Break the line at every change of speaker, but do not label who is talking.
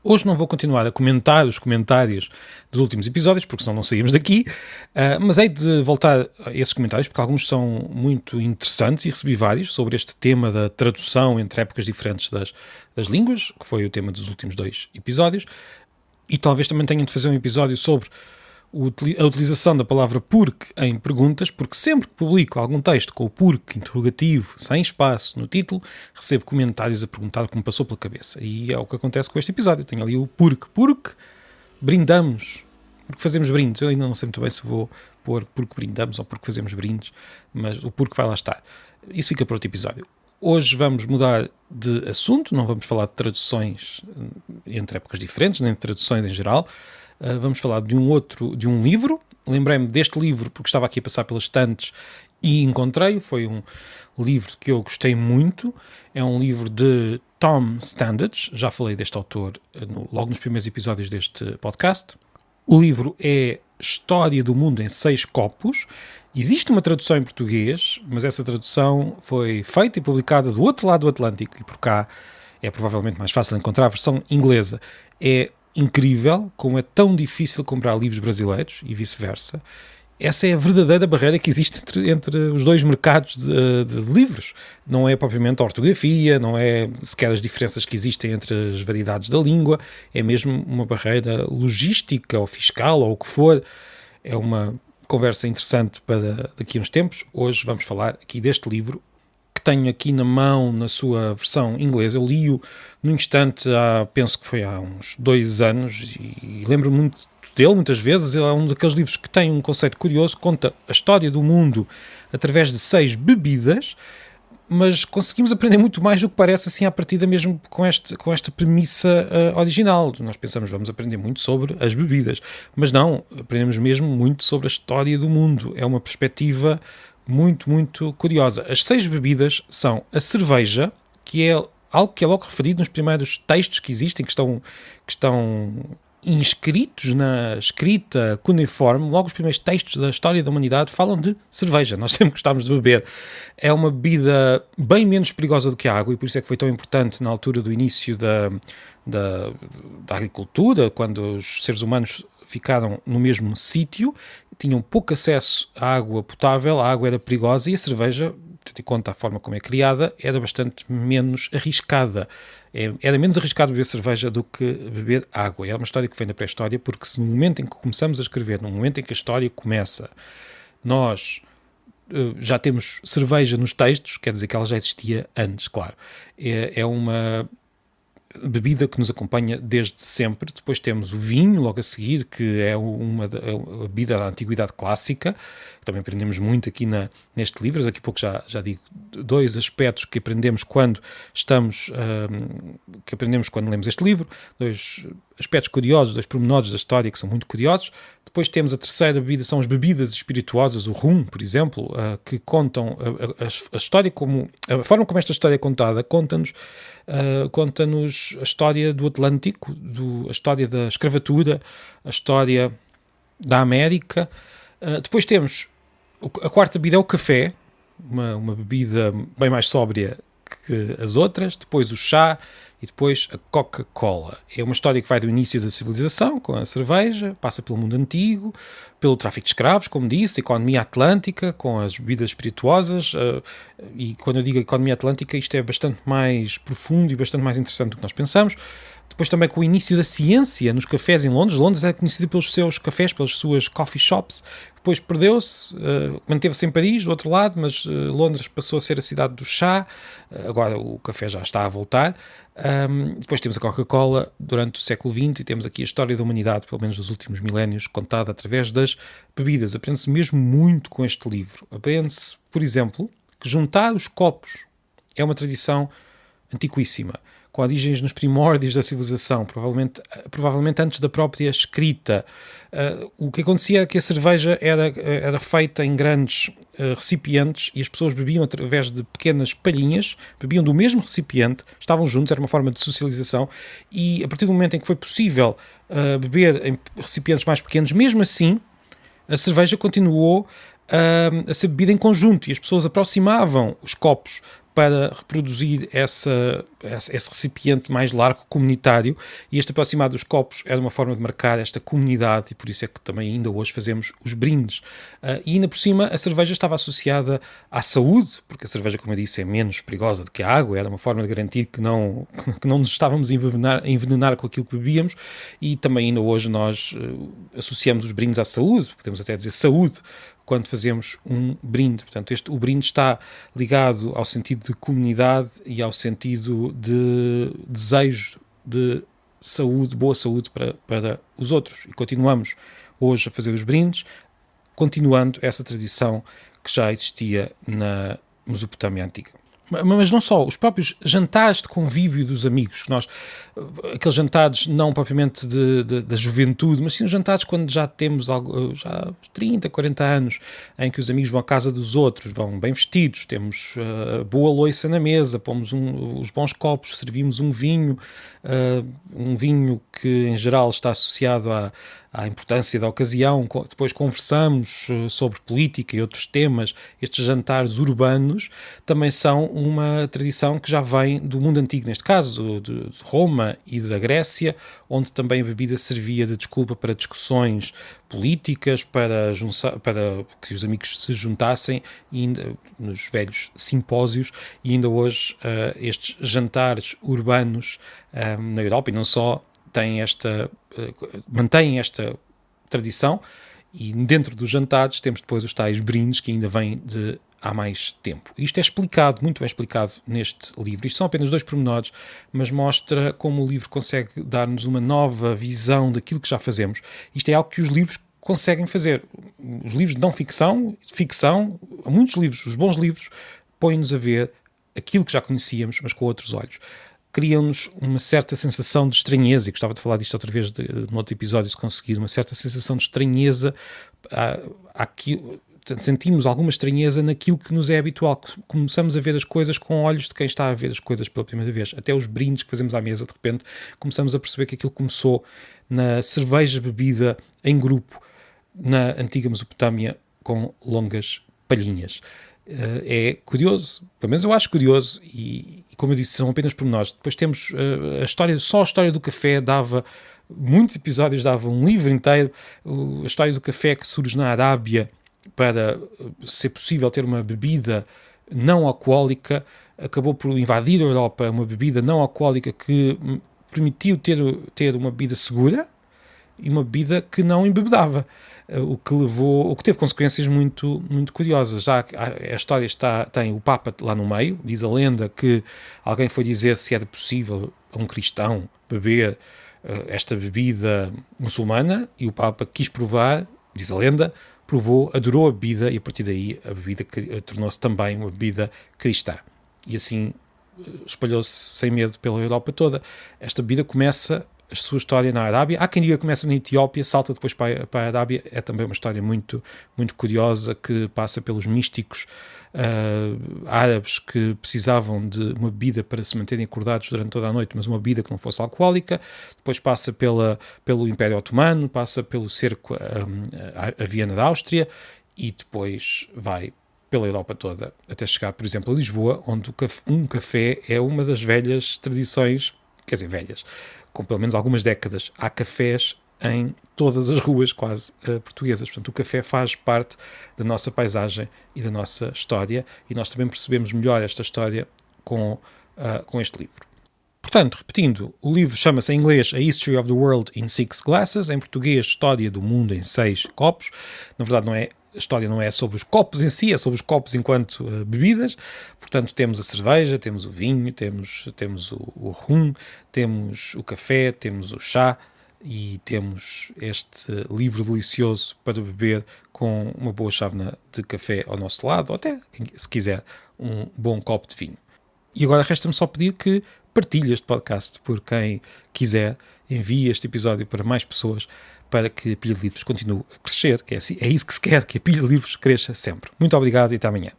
Hoje não vou continuar a comentar os comentários dos últimos episódios, porque senão não saímos daqui, mas hei de voltar a esses comentários, porque alguns são muito interessantes e recebi vários sobre este tema da tradução entre épocas diferentes das línguas, que foi o tema dos últimos 2 episódios, e talvez também tenham de fazer um episódio sobre a utilização da palavra porque em perguntas, porque sempre que publico algum texto com o porque interrogativo, sem espaço, no título, recebo comentários a perguntar o que me passou pela cabeça. E é o que acontece com este episódio. Tenho ali o porque brindamos, porque fazemos brindes. Eu ainda não sei muito bem se vou pôr porque brindamos ou porque fazemos brindes, mas o porque vai lá estar. Isso fica para outro episódio. Hoje vamos mudar de assunto, não vamos falar de traduções entre épocas diferentes, nem de traduções em geral. Vamos falar de um livro. Lembrei-me deste livro porque estava aqui a passar pelas estantes e encontrei-o. Foi um livro que eu gostei muito. É um livro de Tom Standage. Já falei deste autor logo nos primeiros episódios deste podcast. O livro é História do Mundo em 6 Copos. Existe uma tradução em português, mas essa tradução foi feita e publicada do outro lado do Atlântico, e por cá é provavelmente mais fácil encontrar a versão inglesa. É incrível como é tão difícil comprar livros brasileiros e vice-versa. Essa é a verdadeira barreira que existe entre os dois mercados de livros. Não é propriamente a ortografia, não é sequer as diferenças que existem entre as variedades da língua, é mesmo uma barreira logística ou fiscal ou o que for. É uma conversa interessante para daqui a uns tempos. Hoje vamos falar aqui deste livro, que tenho aqui na mão na sua versão inglesa. Eu li-o num instante, penso que foi há uns 2 anos, e lembro-me muito dele muitas vezes. Ele é um daqueles livros que tem um conceito curioso, conta a história do mundo através de 6 bebidas, mas conseguimos aprender muito mais do que parece assim à partida, mesmo com esta premissa original. Nós pensamos, vamos aprender muito sobre as bebidas, mas não, aprendemos mesmo muito sobre a história do mundo. É uma perspectiva muito, muito curiosa. As 6 bebidas são a cerveja, que é algo que é logo referido nos primeiros textos que existem, que estão inscritos na escrita cuneiforme. Logo os primeiros textos da história da humanidade falam de cerveja. Nós sempre gostamos de beber. É uma bebida bem menos perigosa do que a água, e por isso é que foi tão importante na altura do início da agricultura, quando os seres humanos ficaram no mesmo sítio, tinham pouco acesso à água potável, a água era perigosa, e a cerveja, tendo em conta a forma como é criada, era bastante menos arriscada. Era menos arriscado beber cerveja do que beber água. É uma história que vem da pré-história, porque se no momento em que começamos a escrever, no momento em que a história começa, nós já temos cerveja nos textos, quer dizer que ela já existia antes, claro. É uma bebida que nos acompanha desde sempre. Depois temos o vinho, logo a seguir, que é uma bebida da Antiguidade Clássica. Também aprendemos muito aqui neste livro. Daqui a pouco já digo 2 aspectos que aprendemos quando lemos este livro. 2 aspectos curiosos, 2 pormenores da história que são muito curiosos. Depois temos a terceira bebida, são as bebidas espirituosas, o rum, por exemplo, que contam a história, a forma como esta história é contada, conta-nos a história do Atlântico, a história da escravatura, a história da América. Depois temos a quarta bebida, é o café, uma bebida bem mais sóbria que as outras. Depois o chá e depois a Coca-Cola. É uma história que vai do início da civilização, com a cerveja, passa pelo mundo antigo, pelo tráfico de escravos, como disse, a economia atlântica, com as bebidas espirituosas, e quando eu digo economia atlântica, isto é bastante mais profundo e bastante mais interessante do que nós pensamos. Depois também com o início da ciência nos cafés em Londres. Londres é conhecida pelos seus cafés, pelas suas coffee shops. Depois perdeu-se, manteve-se em Paris, do outro lado, mas Londres passou a ser a cidade do chá. Agora o café já está a voltar. Depois temos a Coca-Cola durante o século XX, e temos aqui a história da humanidade, pelo menos dos últimos milénios, contada através das bebidas. Aprende-se mesmo muito com este livro. Aprende-se, por exemplo, que juntar os copos é uma tradição antiquíssima, com origens nos primórdios da civilização, provavelmente antes da própria escrita. O que acontecia é que a cerveja era feita em grandes recipientes, e as pessoas bebiam através de pequenas palhinhas, bebiam do mesmo recipiente, estavam juntos, era uma forma de socialização, e a partir do momento em que foi possível beber em recipientes mais pequenos, mesmo assim, a cerveja continuou a ser bebida em conjunto, e as pessoas aproximavam os copos para reproduzir esse recipiente mais largo, comunitário, e este aproximar dos copos era uma forma de marcar esta comunidade, e por isso é que também ainda hoje fazemos os brindes. E ainda por cima, a cerveja estava associada à saúde, porque a cerveja, como eu disse, é menos perigosa do que a água, era uma forma de garantir que não nos estávamos a envenenar com aquilo que bebíamos, e também ainda hoje nós associamos os brindes à saúde, podemos até dizer saúde, quando fazemos um brinde. Portanto, o brinde está ligado ao sentido de comunidade e ao sentido de desejo de saúde, boa saúde para os outros. E continuamos hoje a fazer os brindes, continuando essa tradição que já existia na Mesopotâmia Antiga. Mas não só, os próprios jantares de convívio dos amigos, aqueles jantares não propriamente da juventude, mas sim os jantares quando já temos já 30, 40 anos, em que os amigos vão à casa dos outros, vão bem vestidos, temos boa louça na mesa, pomos os bons copos, servimos um vinho que em geral está associado à importância da ocasião, depois conversamos sobre política e outros temas. Estes jantares urbanos também são uma tradição que já vem do mundo antigo, neste caso de Roma e da Grécia, onde também a bebida servia de desculpa para discussões políticas, para que os amigos se juntassem nos velhos simpósios, e ainda hoje estes jantares urbanos na Europa, e não só, mantêm esta tradição, e dentro dos jantares temos depois os tais brindes que ainda vêm há mais tempo. Isto é explicado, muito bem explicado neste livro. Isto são apenas 2 pormenores, mas mostra como o livro consegue dar-nos uma nova visão daquilo que já fazemos. Isto é algo que os livros conseguem fazer. Os livros de não ficção, muitos livros, os bons livros, põem-nos a ver aquilo que já conhecíamos, mas com outros olhos. Criam-nos uma certa sensação de estranheza, e gostava de falar disto outra vez no outro episódio, se conseguir, uma certa sensação de estranheza, sentimos alguma estranheza naquilo que nos é habitual, começamos a ver as coisas com olhos de quem está a ver as coisas pela primeira vez, até os brindes que fazemos à mesa, de repente começamos a perceber que aquilo começou na cerveja bebida em grupo, na antiga Mesopotâmia, com longas palhinhas. É curioso, pelo menos eu acho curioso, e como eu disse, são apenas pormenores. Depois temos só a história do café dava muitos episódios, dava um livro inteiro, a história do café que surge na Arábia para ser possível ter uma bebida não alcoólica, acabou por invadir a Europa, uma bebida não alcoólica que permitiu ter uma bebida segura e uma bebida que não embebedava, o que teve consequências muito, muito curiosas. Já a história tem o Papa lá no meio, diz a lenda que alguém foi dizer se era possível a um cristão beber esta bebida muçulmana, e o Papa quis provar, diz a lenda, provou, adorou a bebida, e a partir daí a bebida tornou-se também uma bebida cristã. E assim espalhou-se sem medo pela Europa toda. Esta bebida começa a sua história na Arábia. Há quem diga que começa na Etiópia, salta depois para a Arábia. É também uma história muito, muito curiosa, que passa pelos místicos árabes que precisavam de uma bebida para se manterem acordados durante toda a noite, mas uma bebida que não fosse alcoólica. Depois passa pelo Império Otomano, passa pelo cerco a Viena da Áustria, e depois vai pela Europa toda, até chegar, por exemplo, a Lisboa, onde um café é uma das velhas tradições, quer dizer, velhas, com pelo menos algumas décadas. Há cafés em todas as ruas quase portuguesas. Portanto, o café faz parte da nossa paisagem e da nossa história, e nós também percebemos melhor esta história com este livro. Portanto, repetindo, o livro chama-se em inglês A History of the World in 6 Glasses, em português História do Mundo em 6 Copos. Na verdade, a história não é sobre os copos em si, é sobre os copos enquanto bebidas. Portanto, temos a cerveja, temos o vinho, temos o rum, temos o café, temos o chá, e temos este livro delicioso para beber com uma boa chávena de café ao nosso lado, ou até, se quiser, um bom copo de vinho. E agora resta-me só pedir que partilhe este podcast por quem quiser, envie este episódio para mais pessoas, para que a Pilha de Livros continue a crescer, que é isso que se quer, que a Pilha de Livros cresça sempre. Muito obrigado e até amanhã.